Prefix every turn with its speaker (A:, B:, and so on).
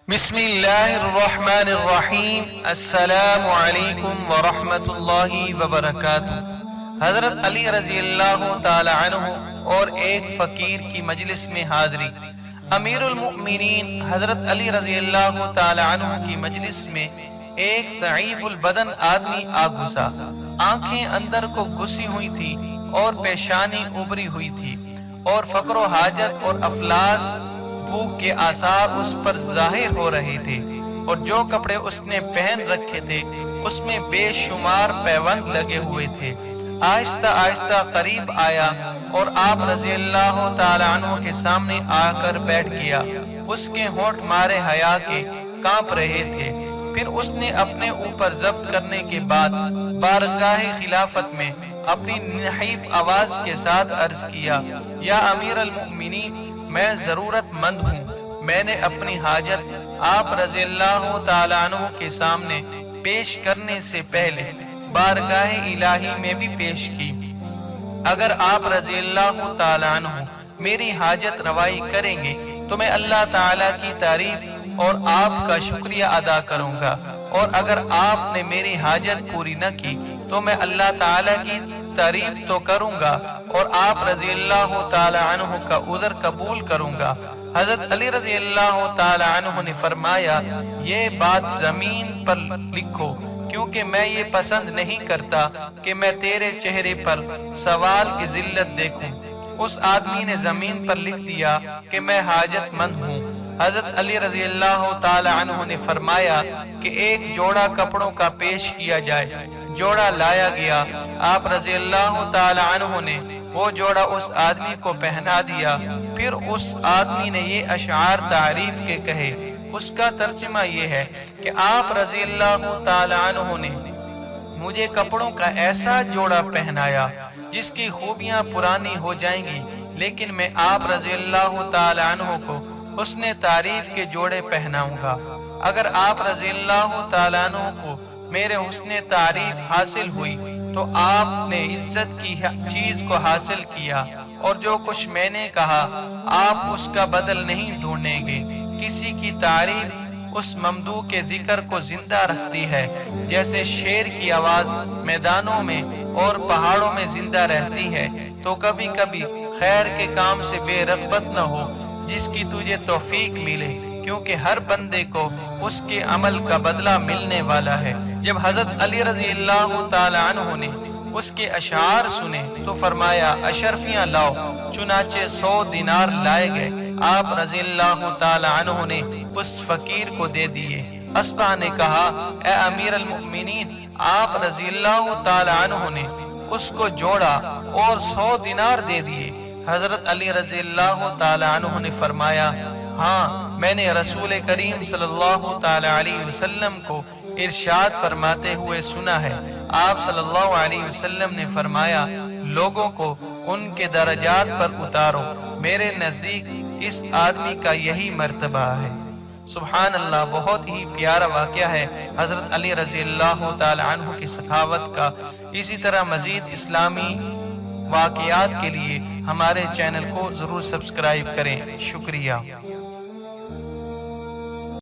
A: بسم اللہ الرحمن الرحیم۔ السلام علیکم ورحمۃ اللہ وبرکاتہ۔ حضرت علی رضی اللہ تعالی عنہ اور ایک فقیر کی مجلس میں حاضری۔ امیر المؤمنین حضرت علی رضی اللہ تعالی عنہ کی مجلس میں ایک ضعیف البدن آدمی آ گھسا۔ آنکھیں اندر کو گھسی ہوئی تھی اور پیشانی ابری ہوئی تھی، اور فقر و حاجت اور افلاس بھوک کے آثار اس پر ظاہر ہو رہے تھے، اور جو کپڑے اس نے پہن رکھے تھے اس میں بے شمار پیوند لگے ہوئے تھے۔ آہستہ آہستہ قریب آیا اور آپ رضی اللہ تعالی عنہ کے سامنے آ کر بیٹھ گیا۔ اس کے ہونٹ مارے حیا کے کانپ رہے تھے۔ پھر اس نے اپنے اوپر ضبط کرنے کے بعد بارگاہ خلافت میں اپنی نحیف آواز کے ساتھ عرض کیا، یا امیر المؤمنین، میں ضرورت مند ہوں۔ میں نے اپنی حاجت آپ رضی اللہ تعالی عنہ کے سامنے پیش کرنے سے پہلے بارگاہ الہی میں بھی پیش کی۔ اگر آپ رضی اللہ تعالی عنہ میری حاجت روائی کریں گے تو میں اللہ تعالی کی تعریف اور آپ کا شکریہ ادا کروں گا، اور اگر آپ نے میری حاجت پوری نہ کی تو میں اللہ تعالی کی تعریف تو کروں گا اور آپ رضی اللہ تعالی عنہ کا عذر قبول کروں گا۔ حضرت علی رضی اللہ تعالی عنہ نے فرمایا، یہ بات زمین پر لکھو، کیونکہ میں یہ پسند نہیں کرتا کہ میں تیرے چہرے پر سوال کی ذلت دیکھوں۔ اس آدمی نے زمین پر لکھ دیا کہ میں حاجت مند ہوں۔ حضرت علی رضی اللہ تعالی عنہ نے فرمایا کہ ایک جوڑا کپڑوں کا پیش کیا جائے۔ جوڑا لایا گیا۔ آپ رضی اللہ تعالی عنہ نے وہ جوڑا اس آدمی کو پہنا دیا۔ پھر اس آدمی نے یہ اشعار تعریف کے کہے۔ اس کا ترجمہ یہ ہے کہ آپ رضی اللہ تعالی عنہ نے مجھے کپڑوں کا ایسا جوڑا پہنایا جس کی خوبیاں پرانی ہو جائیں گی، لیکن میں آپ رضی اللہ تعالی عنہ کو حسن تعریف کے جوڑے پہناؤں گا۔ اگر آپ رضی اللہ تعالی عنہ کو میرے حسن تعریف حاصل ہوئی تو آپ نے عزت کی چیز کو حاصل کیا، اور جو کچھ میں نے کہا آپ اس کا بدل نہیں ڈھونڈیں گے۔ کسی کی تعریف اس ممدوح کے ذکر کو زندہ رکھتی ہے، جیسے شیر کی آواز میدانوں میں اور پہاڑوں میں زندہ رہتی ہے۔ تو کبھی کبھی خیر کے کام سے بے رغبت نہ ہو جس کی تجھے توفیق ملے، کیونکہ ہر بندے کو اس کے عمل کا بدلہ ملنے والا ہے۔ جب حضرت علی رضی اللہ تعالی عنہ نے اس کے اشعار سنے تو فرمایا، اشرفیاں لاؤ۔ چنانچہ 100 دینار لائے گئے۔ آپ رضی اللہ تعالی عنہ نے اس فقیر کو دے دیے۔ اصبع نے کہا، اے امیر المؤمنین، آپ رضی اللہ تعالی عنہ نے اس کو جوڑا اور 100 دینار دے دیے۔ حضرت علی رضی اللہ تعالی عنہ نے فرمایا، ہاں، میں نے رسول کریم صلی اللہ تعالی علیہ وسلم کو ارشاد فرماتے ہوئے سنا ہے۔ آپ صلی اللہ علیہ وسلم نے فرمایا، لوگوں کو ان کے درجات پر اتارو، میرے نزدیک اس آدمی کا یہی مرتبہ ہے۔ سبحان اللہ، بہت ہی پیارا واقعہ ہے حضرت علی رضی اللہ تعالی عنہ کی سخاوت کا۔ اسی طرح مزید اسلامی واقعات کے لیے ہمارے چینل کو ضرور سبسکرائب کریں۔ شکریہ۔